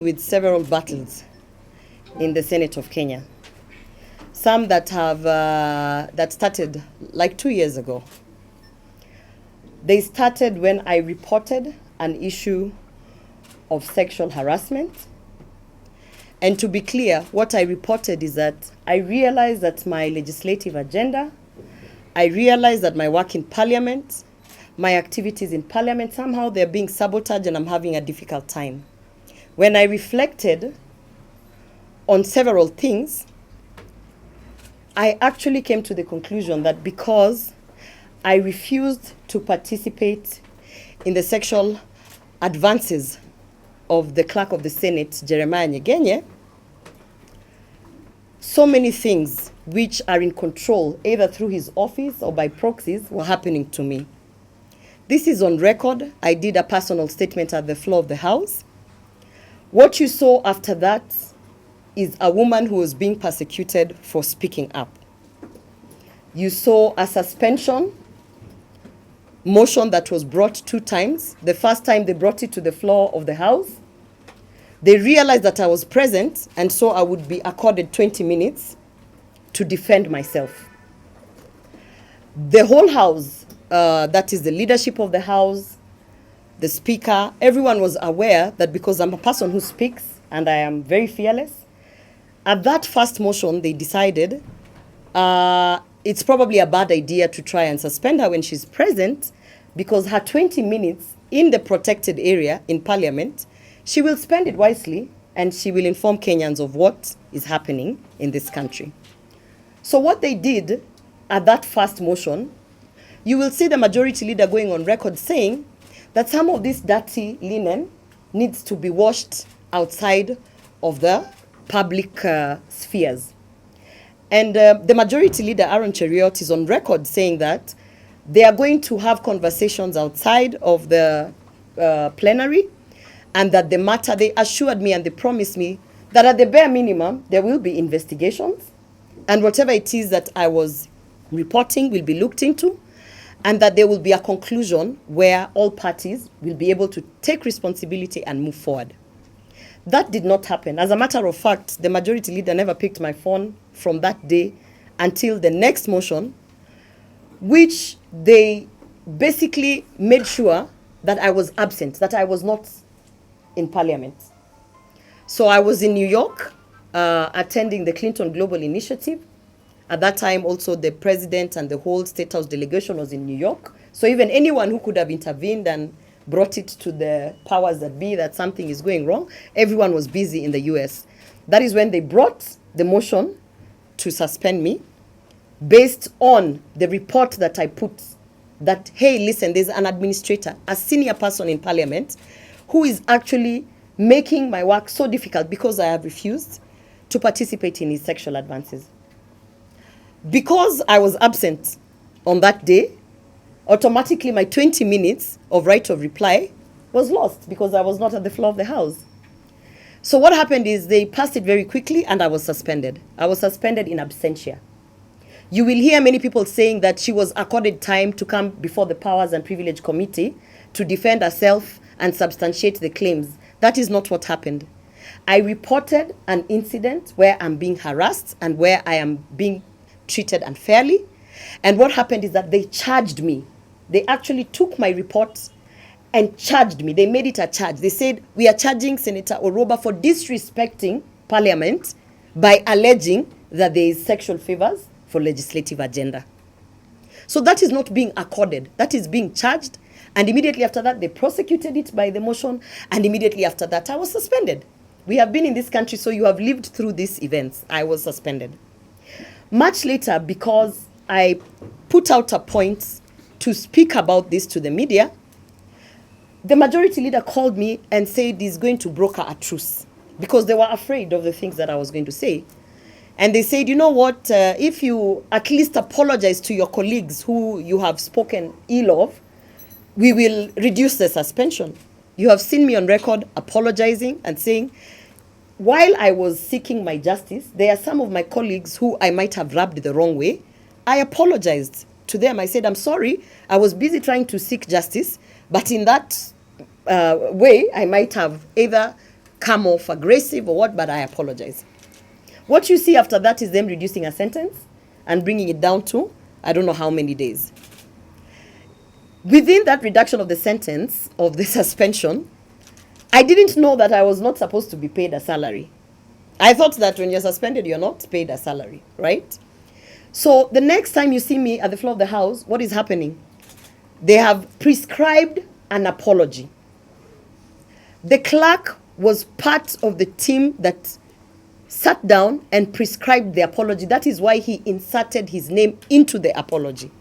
with several battles in the Senate of Kenya. Some that have that started like 2 years ago. They started when I reported an issue of sexual harassment. And to be clear, what I reported is that I realized that my legislative agenda, I realized that my work in parliament, my activities in parliament, somehow they're being sabotaged and I'm having a difficult time. When I reflected on several things, I actually came to the conclusion that because I refused to participate in the sexual advances of the Clerk of the Senate, Jeremiah Nyegenye, so many things which are in control, either through his office or by proxies, were happening to me. This is on record. I did a personal statement at the floor of the House. What you saw after that is a woman who was being persecuted for speaking up. You saw a suspension motion that was brought 2 times. The first time they brought it to the floor of the House, they realized that I was present, and so I would be accorded 20 minutes to defend myself. The whole House, that is the leadership of the House, the Speaker, everyone was aware that because I'm a person who speaks and I am very fearless, at that first motion they decided it's probably a bad idea to try and suspend her when she's present, because her 20 minutes in the protected area in Parliament, she will spend it wisely and she will inform Kenyans of what is happening in this country. So what they did at that first motion, you will see the majority leader going on record saying that some of this dirty linen needs to be washed outside of the public spheres. And the majority leader, Aaron Cheriot, is on record saying that they are going to have conversations outside of the plenary, and that the matter, they assured me and they promised me that at the bare minimum, there will be investigations, and whatever it is that I was reporting will be looked into, and that there will be a conclusion where all parties will be able to take responsibility and move forward. That did not happen. As a matter of fact, the majority leader never picked my phone from that day until the next motion, which they basically made sure that I was absent, that I was not in Parliament. So I was in New York attending the Clinton Global Initiative. At that time, also the president and the whole State House delegation was in New York. So even anyone who could have intervened and brought it to the powers that be that something is going wrong, everyone was busy in the US. That is when they brought the motion to suspend me based on the report that I put that, hey, listen, there's an administrator, a senior person in Parliament, who is actually making my work so difficult because I have refused to participate in his sexual advances. Because I was absent on that day, automatically my 20 minutes of right of reply was lost because I was not at the floor of the House. So what happened is they passed it very quickly and I was suspended. I was suspended in absentia. You will hear many people saying that she was accorded time to come before the Powers and Privilege Committee to defend herself and substantiate the claims. That is not what happened. I reported an incident where I'm being harassed and where I am being treated unfairly. And what happened is that they charged me. They actually took my report and charged me. They made it a charge. They said, we are charging Senator Orwoba for disrespecting Parliament by alleging that there is sexual favors for legislative agenda. So that is not being accorded. That is being charged. And immediately after that, they prosecuted it by the motion. And immediately after that, I was suspended. We have been in this country, so you have lived through these events. I was suspended. Much later, because I put out a point to speak about this to the media, the majority leader called me and said he's going to broker a truce because they were afraid of the things that I was going to say. And they said, you know what, if you at least apologize to your colleagues who you have spoken ill of, we will reduce the suspension. You have seen me on record apologizing and saying, while I was seeking my justice, there are some of my colleagues who I might have rubbed the wrong way. I apologized to them. I said, I'm sorry, I was busy trying to seek justice, but in that way, I might have either come off aggressive or what, but I apologize. What you see after that is them reducing a sentence and bringing it down to, I don't know how many days. Within that reduction of the sentence, of the suspension, I didn't know that I was not supposed to be paid a salary. I thought that when you're suspended, you're not paid a salary, right? So the next time you see me at the floor of the House, what is happening? They have prescribed an apology. The clerk was part of the team that sat down and prescribed the apology. That is why he inserted his name into the apology.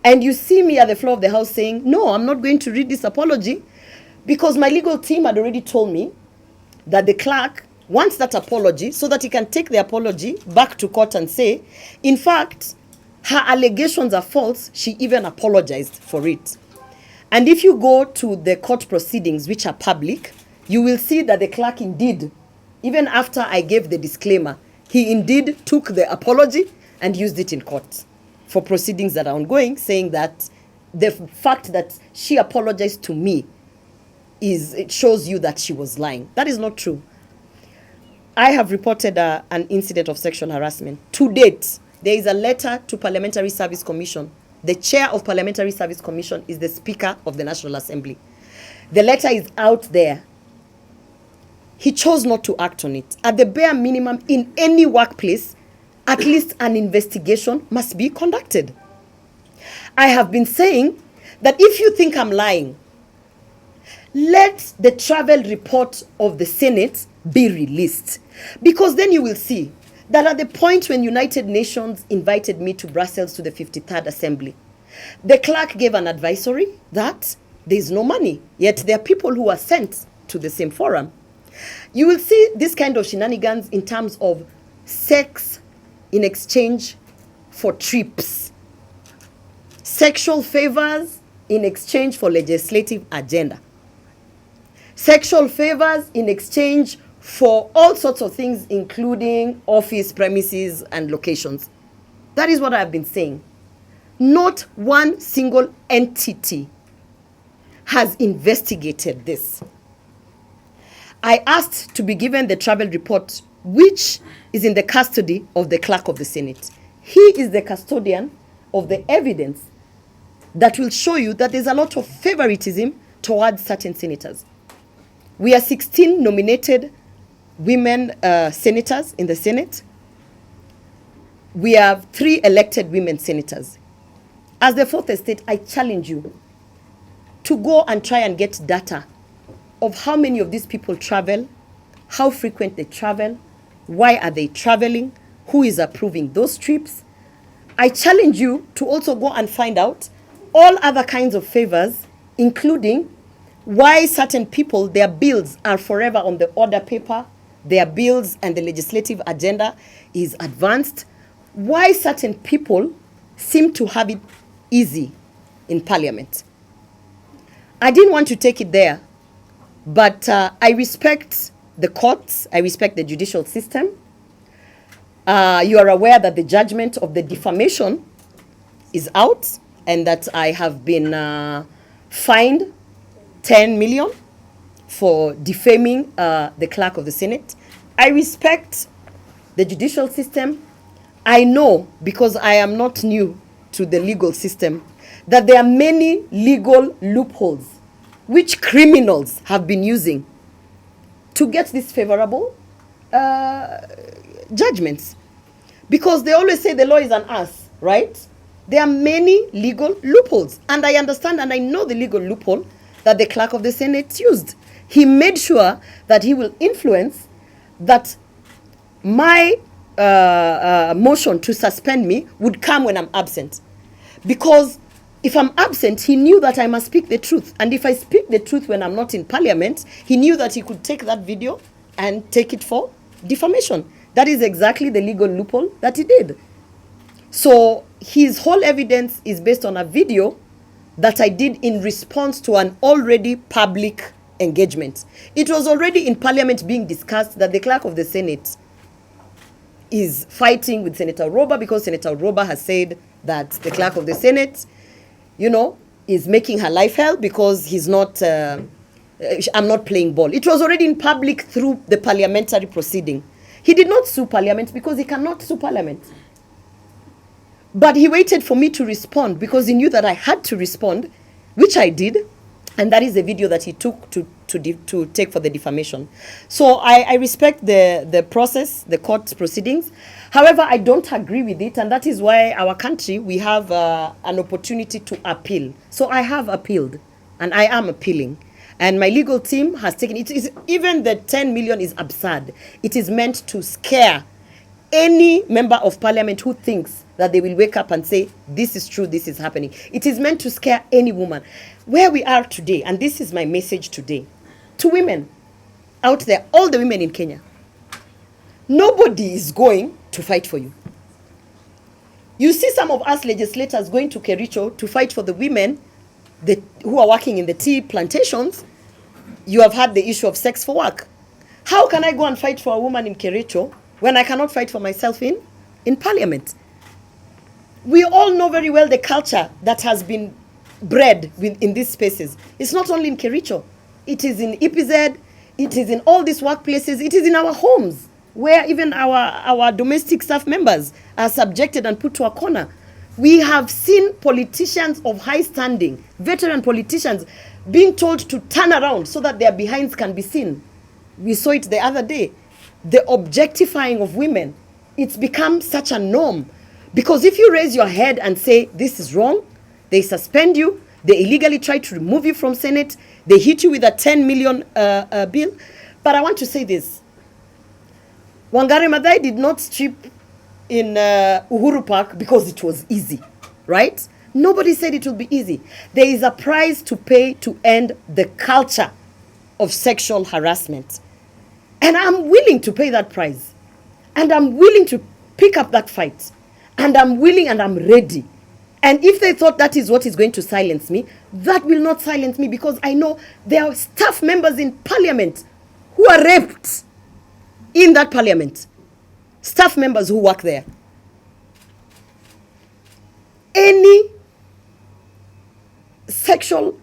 And you see me at the floor of the House saying, no, I'm not going to read this apology, because my legal team had already told me that the clerk wants that apology so that he can take the apology back to court and say, in fact, her allegations are false. She even apologized for it. And if you go to the court proceedings, which are public, you will see that the clerk indeed, even after I gave the disclaimer, he indeed took the apology and used it in court for proceedings that are ongoing, saying that the fact that she apologized to me it shows you that she was lying. That is not true. I have reported an incident of sexual harassment. To date, there is a letter to Parliamentary Service Commission. The chair of Parliamentary Service Commission is the Speaker of the National Assembly. The letter is out there. He chose not to act on it. At the bare minimum, in any workplace, at least an investigation must be conducted. I have been saying that if you think I'm lying, let the travel report of the Senate be released. Because then you will see that at the point when United Nations invited me to Brussels to the 53rd Assembly, the clerk gave an advisory that there is no money, yet there are people who are sent to the same forum. You will see this kind of shenanigans in terms of sex in exchange for trips, sexual favors in exchange for legislative agenda, sexual favors in exchange for all sorts of things, including office premises and locations. That is what I've been saying. Not one single entity has investigated this. I asked to be given the travel report, which is in the custody of the clerk of the Senate. He is the custodian of the evidence that will show you that there's a lot of favoritism towards certain senators. We are 16 nominated women senators in the Senate. We have 3 elected women senators. As the fourth estate, I challenge you to go and try and get data of how many of these people travel, how frequent they travel, why are they traveling, who is approving those trips. I challenge you to also go and find out all other kinds of favors, including why certain people, their bills are forever on the order paper, their bills and the legislative agenda is advanced, why certain people seem to have it easy in Parliament. I didn't want to take it there, but I respect the courts, I respect the judicial system. You are aware that the judgment of the defamation is out and that I have been fined 10 million for defaming the clerk of the Senate. I respect the judicial system. I know, because I am not new to the legal system, that there are many legal loopholes which criminals have been using to get these favorable judgments. Because they always say the law is an ass, right? There are many legal loopholes. And I understand and I know the legal loophole that the clerk of the Senate used. He made sure that he will influence that my motion to suspend me would come when I'm absent. Because if I'm absent, he knew that I must speak the truth. And if I speak the truth when I'm not in Parliament, he knew that he could take that video and take it for defamation. That is exactly the legal loophole that he did. So his whole evidence is based on a video that I did in response to an already public engagement. It was already in Parliament being discussed that the clerk of the Senate is fighting with Senator Orwoba because Senator Orwoba has said that the clerk of the Senate, is making her life hell because he's not I'm not playing ball. It was already in public through the parliamentary proceeding. He did not sue Parliament because he cannot sue Parliament. But he waited for me to respond because he knew that I had to respond, which I did. And that is the video that he took to take for the defamation. So I respect the process, the court proceedings. However, I don't agree with it. And that is why our country, we have an opportunity to appeal. So I have appealed and I am appealing. And my legal team has taken it. Even the 10 million is absurd. It is meant to scare any member of parliament who thinks that they will wake up and say, this is true, this is happening. It is meant to scare any woman. Where we are today, and this is my message today, to women out there, all the women in Kenya, nobody is going to fight for you. You see some of us legislators going to Kericho to fight for the women who are working in the tea plantations. You have had the issue of sex for work. How can I go and fight for a woman in Kericho when I cannot fight for myself in parliament? We all know very well the culture that has been bred in these spaces. It's not only in Kericho. It is in EPZ. It is in all these workplaces. It is in our homes, where even our domestic staff members are subjected and put to a corner. We have seen politicians of high standing, veteran politicians, being told to turn around so that their behinds can be seen. We saw it the other day. The objectifying of women, it's become such a norm. Because if you raise your head and say, this is wrong, they suspend you, they illegally try to remove you from Senate, they hit you with a 10 million bill. But I want to say this. Wangari Maathai did not strip in Uhuru Park because it was easy, right? Nobody said it would be easy. There is a price to pay to end the culture of sexual harassment. And I'm willing to pay that price. And I'm willing to pick up that fight. And I'm willing and I'm ready. And if they thought that is what is going to silence me, that will not silence me, because I know there are staff members in parliament who are raped in that parliament. Staff members who work there. Any sexual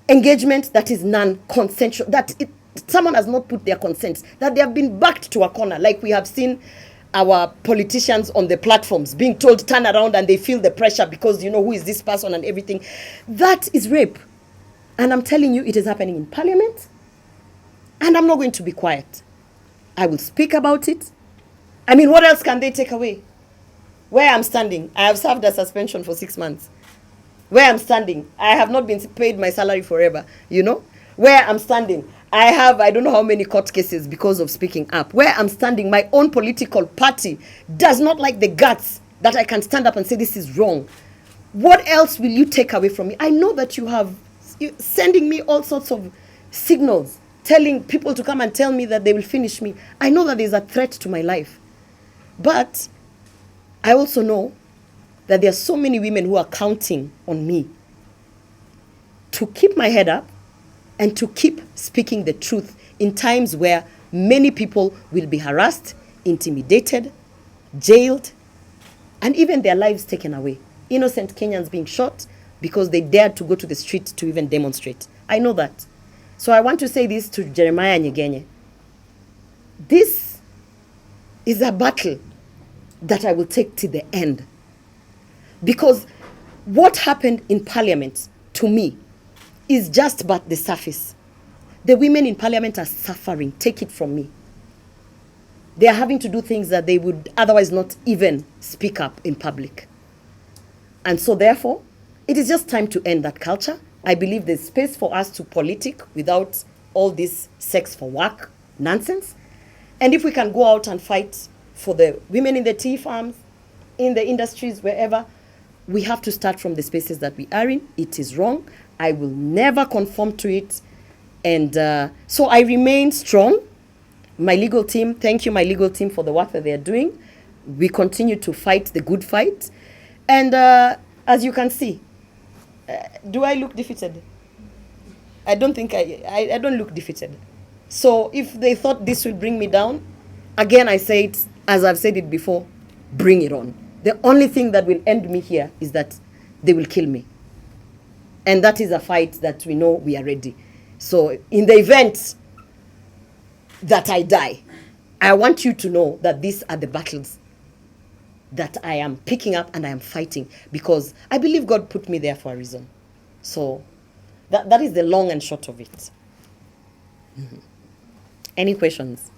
engagement that is non-consensual, that someone has not put their consent, that they have been backed to a corner, like we have seen our politicians on the platforms being told turn around, and they feel the pressure because you know who is this person and everything. That is rape. And I'm telling you, it is happening in parliament. And I'm not going to be quiet. I will speak about it. I mean, what else can they take away? Where I'm standing, I have served a suspension for 6 months. Where I'm standing, I have not been paid my salary forever, you know? Where I'm standing, I have, I don't know how many court cases because of speaking up. Where I'm standing, my own political party does not like the guts that I can stand up and say this is wrong. What else will you take away from me? I know that you're sending me all sorts of signals, telling people to come and tell me that they will finish me. I know that there's a threat to my life. But I also know that there are so many women who are counting on me to keep my head up and to keep speaking the truth in times where many people will be harassed, intimidated, jailed, and even their lives taken away. Innocent Kenyans being shot because they dared to go to the street to even demonstrate. I know that. So I want to say this to Jeremiah Nyegenye. This is a battle that I will take to the end. Because what happened in parliament, to me, is just but the surface. The women in parliament are suffering. Take it from me. They are having to do things that they would otherwise not even speak up in public. And so therefore, it is just time to end that culture. I believe there's space for us to politic without all this sex for work nonsense. And if we can go out and fight for the women in the tea farms, in the industries, wherever, we have to start from the spaces that we are in. It is wrong. I will never conform to it. And so I remain strong. My legal team, thank you, my legal team, for the work that they are doing. We continue to fight the good fight. And as you can see, do I look defeated? I don't think I don't look defeated. So if they thought this will bring me down, again, I say it, as I've said it before, bring it on. The only thing that will end me here is that they will kill me. And that is a fight that we know we are ready. So in the event that I die, I want you to know that these are the battles that I am picking up and I am fighting, because I believe God put me there for a reason. So that is the long and short of it. Mm-hmm. Any questions?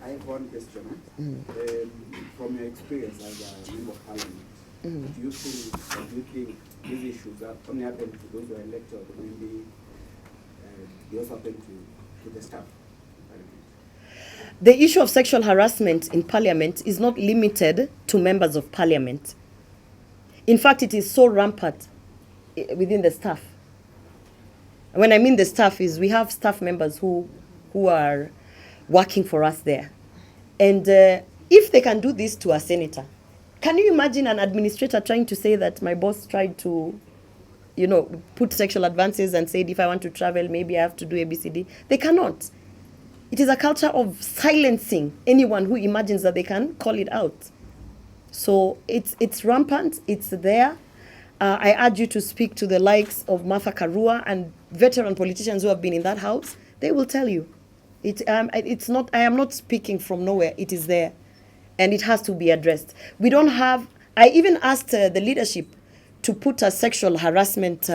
I have one question. From your experience as a member of parliament, do you think these issues are only happen to those who are elected, or maybe they also happen to the staff? The issue of sexual harassment in parliament is not limited to members of parliament. In fact, it is so rampant within the staff. When I mean the staff is, we have staff members who are working for us there. And if they can do this to a senator, can you imagine an administrator trying to say that my boss tried to, put sexual advances and said, if I want to travel, maybe I have to do ABCD? They cannot. It is a culture of silencing anyone who imagines that they can call it out. So it's rampant, it's there. I urge you to speak to the likes of Martha Karua and veteran politicians who have been in that house. They will tell you. It's not. I am not speaking from nowhere. It is there, and it has to be addressed. We don't have. I even asked the leadership to put a sexual harassment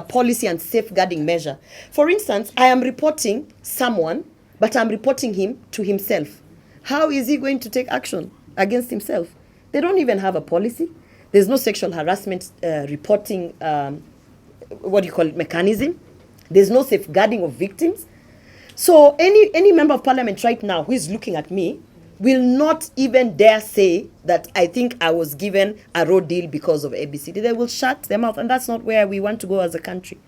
policy and safeguarding measure. For instance, I am reporting someone, but I'm reporting him to himself. How is he going to take action against himself? They don't even have a policy. There's no sexual harassment reporting, mechanism. There's no safeguarding of victims. So any member of parliament right now who is looking at me will not even dare say that I think I was given a raw deal because of ABCD. They will shut their mouth, and that's not where we want to go as a country.